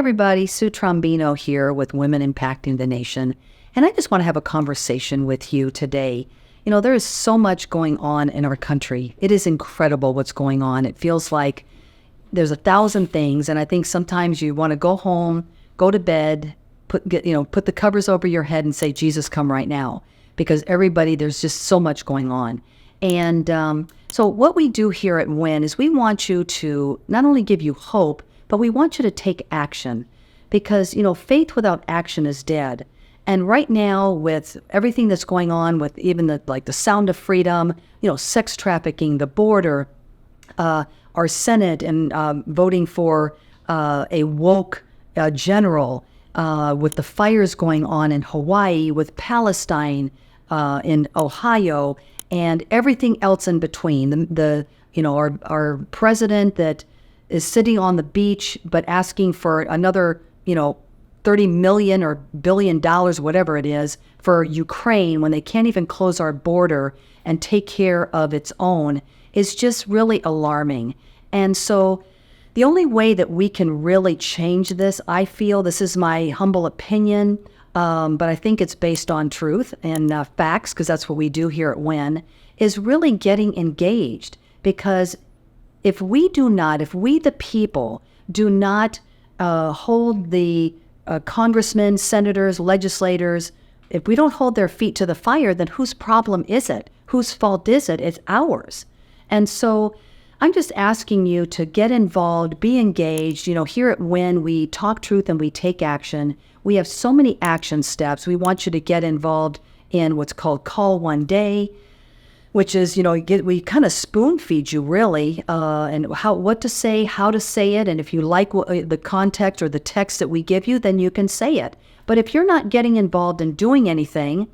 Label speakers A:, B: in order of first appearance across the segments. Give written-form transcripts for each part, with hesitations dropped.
A: everybody, Sue Trombino here with Women Impacting the Nation. And I just want to have a conversation with you today. You know, there is so much going on in our country. It is incredible what's going on. It feels like there's 1,000 things. And I think sometimes you want to go home, go to bed, put the covers over your head and say, Jesus, come right now. Because there's just so much going on. And so what we do here at WIN is we want you to not only give you hope, but we want you to take action. Because, faith without action is dead. And right now, with everything that's going on, with even the sound of freedom, sex trafficking, the border, our Senate, and voting for a woke general, with the fires going on in Hawaii, with Palestine, in Ohio, and everything else in between. Our president that is sitting on the beach, but asking for another, $30 million or $1 billion, whatever it is, for Ukraine when they can't even close our border and take care of its own is just really alarming. And so the only way that we can really change this, I feel, this is my humble opinion, but I think it's based on truth and facts, because that's what we do here at WIN, is really getting engaged. Because if we the people, do not hold the congressmen, senators, legislators, if we don't hold their feet to the fire, then whose problem is it? Whose fault is it? It's ours. And so I'm just asking you to get involved, be engaged. Here at WIN, we talk truth and we take action. We have so many action steps. We want you to get involved in what's called Call One Day, which is, we kind of spoon feed you really, and what to say, how to say it. And if you like the context or the text that we give you, then you can say it. But if you're not getting involved in doing anything,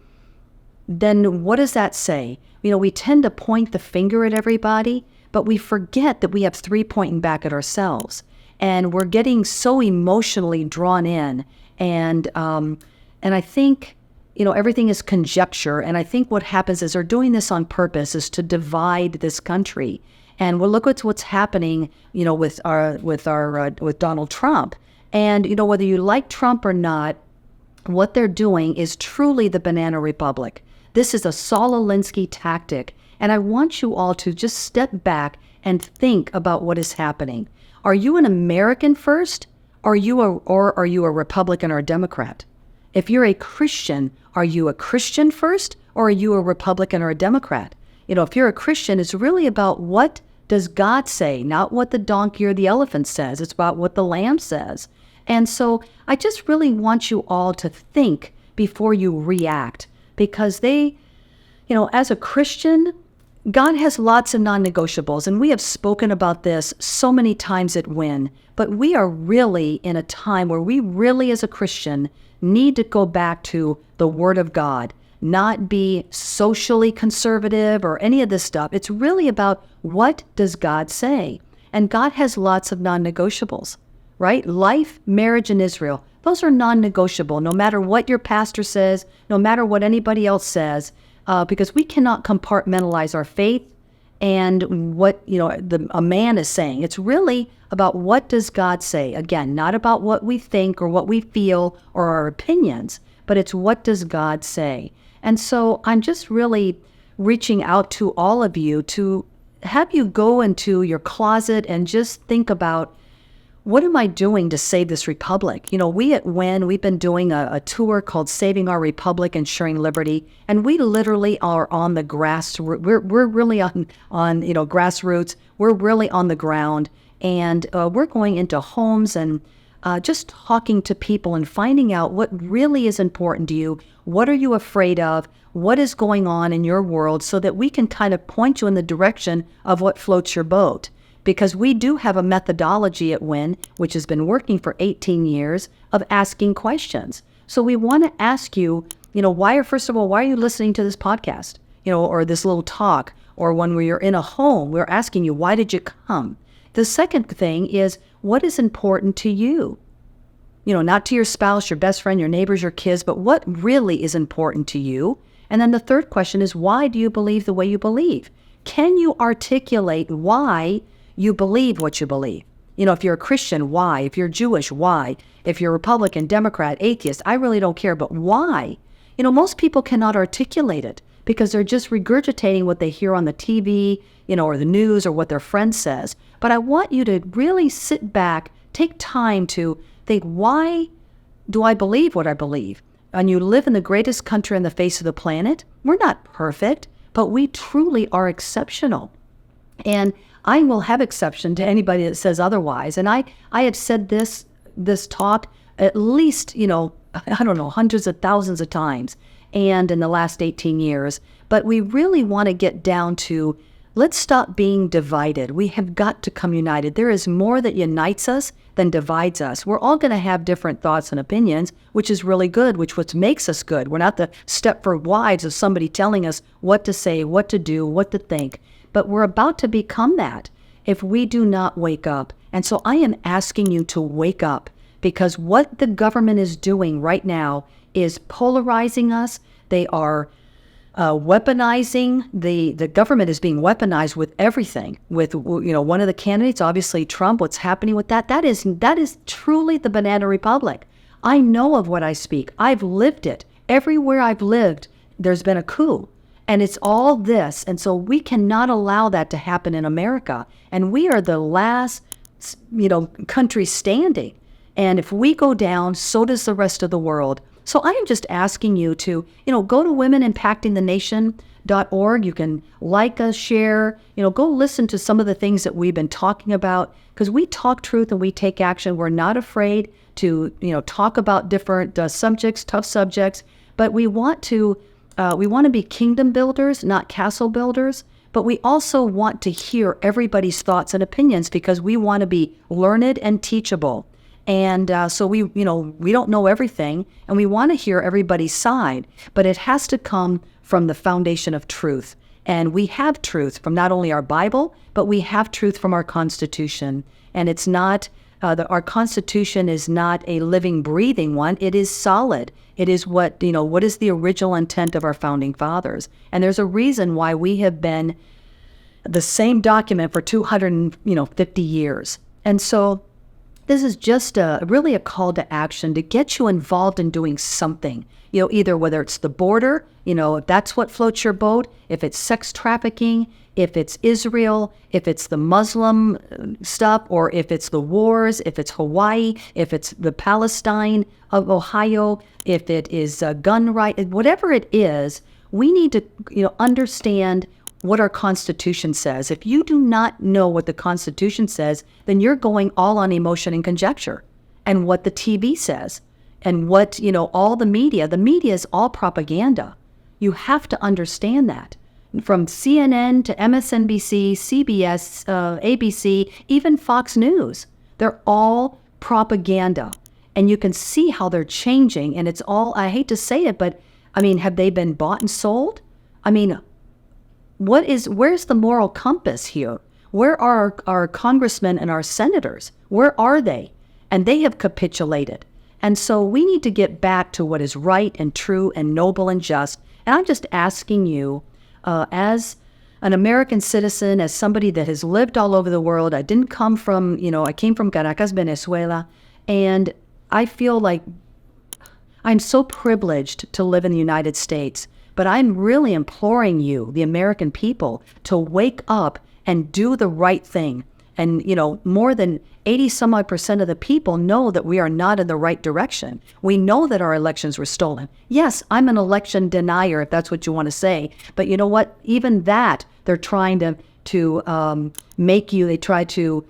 A: then what does that say? We tend to point the finger at everybody, but we forget that we have 3 pointing back at ourselves. And we're getting so emotionally drawn in. And I think, everything is conjecture. And I think what happens is they're doing this on purpose, is to divide this country. And we'll look at what's happening, with Donald Trump. And, whether you like Trump or not, what they're doing is truly the banana republic. This is a Saul Alinsky tactic. And I want you all to just step back and think about what is happening. Are you an American first? Or are you a Republican or a Democrat? If you're a Christian, are you a Christian first, or are you a Republican or a Democrat? If you're a Christian, it's really about what does God say, not what the donkey or the elephant says. It's about what the lamb says. And so I just really want you all to think before you react, because as a Christian, God has lots of non-negotiables, and we have spoken about this so many times at WIN, but we are really in a time where we really, as a Christian, need to go back to the Word of God, not be socially conservative or any of this stuff. It's really about, what does God say? And God has lots of non-negotiables, right? Life, marriage, and Israel. Those are non-negotiable, no matter what your pastor says, no matter what anybody else says, because we cannot compartmentalize our faith and what a man is saying. It's really about, what does God say? Again, not about what we think or what we feel or our opinions, but it's, what does God say? And so I'm just really reaching out to all of you to have you go into your closet and just think about, what am I doing to save this republic? We at WIN, we've been doing a tour called Saving Our Republic, Ensuring Liberty, and we literally are on the we're really on grassroots. We're really on the ground, and we're going into homes and just talking to people and finding out what really is important to you. What are you afraid of? What is going on in your world, so that we can kind of point you in the direction of what floats your boat. Because we do have a methodology at WIN, which has been working for 18 years, of asking questions. So we want to ask you, first of all, why are you listening to this podcast? Or this little talk, or when we're in a home, we're asking you, why did you come? The second thing is, what is important to you? Not to your spouse, your best friend, your neighbors, your kids, but what really is important to you? And then the third question is, why do you believe the way you believe? Can you articulate why you believe what you believe? if you're a Christian, why? If you're Jewish, why? If you're Republican, Democrat, atheist, I really don't care, but why? Most people cannot articulate it because they're just regurgitating what they hear on the TV, or the news or what their friend says. But I want you to really sit back, take time to think, why do I believe what I believe? And you live in the greatest country on the face of the planet. We're not perfect, but we truly are exceptional. And I will have exception to anybody that says otherwise. And I have said this talk at least, I don't know, hundreds of thousands of times, and in the last 18 years. But we really want to get down to, let's stop being divided. We have got to come united. There is more that unites us than divides us. We're all going to have different thoughts and opinions, which is really good, which what makes us good. We're not the Stepford wives of somebody telling us what to say, what to do, what to think. But we're about to become that if we do not wake up. And so I am asking you to wake up, because what the government is doing right now is polarizing us. They are weaponizing, the government is being weaponized with everything. With, one of the candidates, obviously Trump, what's happening with that is truly the banana republic. I know of what I speak. I've lived it. Everywhere I've lived, there's been a coup. And it's all this. And so we cannot allow that to happen in America. And we are the last, country standing. And if we go down, so does the rest of the world. So I am just asking you to, go to womenimpactingthenation.org. You can like us, share, go listen to some of the things that we've been talking about, because we talk truth and we take action. We're not afraid to, talk about different subjects, tough subjects, but we want to be kingdom builders, not castle builders. But we also want to hear everybody's thoughts and opinions, because we want to be learned and teachable. And so we don't know everything, and we want to hear everybody's side, but it has to come from the foundation of truth. And we have truth from not only our Bible, but we have truth from our Constitution. And it's not, our Constitution is not a living, breathing one. It is solid. It is what is the original intent of our founding fathers. And there's a reason why we have been the same document for 250 years. And so this is just really a call to action to get you involved in doing something, either whether it's the border, if that's what floats your boat, if it's sex trafficking, if it's Israel, if it's the Muslim stuff, or if it's the wars, if it's Hawaii, if it's the Palestine of Ohio, if it is gun right, whatever it is, we need to understand what our Constitution says. If you do not know what the Constitution says, then you're going all on emotion and conjecture, and what the TV says, and what, all the media is all propaganda. You have to understand that. From CNN to MSNBC, CBS, ABC, even Fox News, they're all propaganda. And you can see how they're changing, and it's all, I hate to say it, but have they been bought and sold? Where's the moral compass here? Where are our congressmen and our senators? Where are they? And they have capitulated. And so we need to get back to what is right and true and noble and just. And I'm just asking you, as an American citizen, as somebody that has lived all over the world, I didn't come from, I came from Caracas, Venezuela, and I feel like I'm so privileged to live in the United States. But I'm really imploring you, the American people, to wake up and do the right thing. And, more than 80% of the people know that we are not in the right direction. We know that our elections were stolen. Yes, I'm an election denier, if that's what you want to say. But you know what? Even that, they're trying to make you, they try to,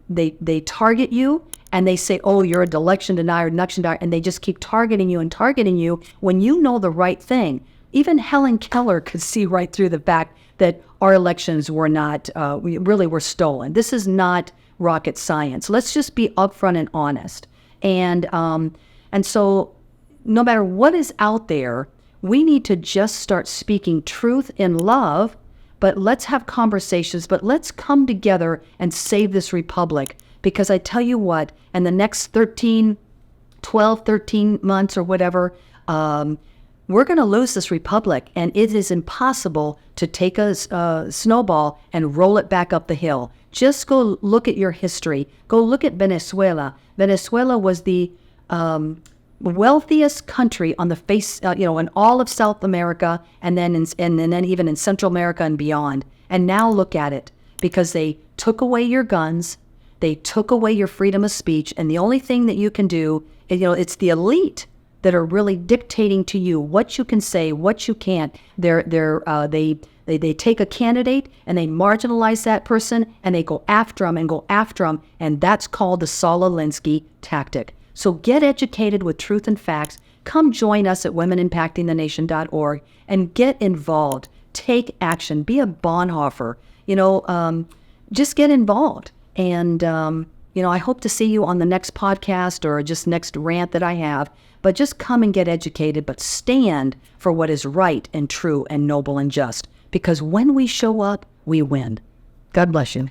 A: they target you. And they say, oh, you're an election denier, and they just keep targeting you when you know the right thing. Even Helen Keller could see right through the fact that our elections were not, really were stolen. This is not rocket science. Let's just be upfront and honest. And so no matter what is out there, we need to just start speaking truth in love, but let's have conversations, but let's come together and save this republic. Because I tell you what, in the next 13 months or whatever, we're going to lose this republic, and it is impossible to take a snowball and roll it back up the hill. Just go look at your history. Go look at Venezuela. Venezuela was the wealthiest country on the face, in all of South America, and then even in Central America and beyond. And now look at it, because they took away your guns, they took away your freedom of speech, and the only thing that you can do, it's the elite that are really dictating to you what you can say, what you can't. They take a candidate and they marginalize that person and they go after them, and that's called the Saul Alinsky tactic. So get educated with truth and facts. Come join us at womenimpactingthenation.org and get involved. Take action. Be a Bonhoeffer. Just get involved. And, I hope to see you on the next podcast or just next rant that I have. But just come and get educated, but stand for what is right and true and noble and just. Because when we show up, we win. God bless you.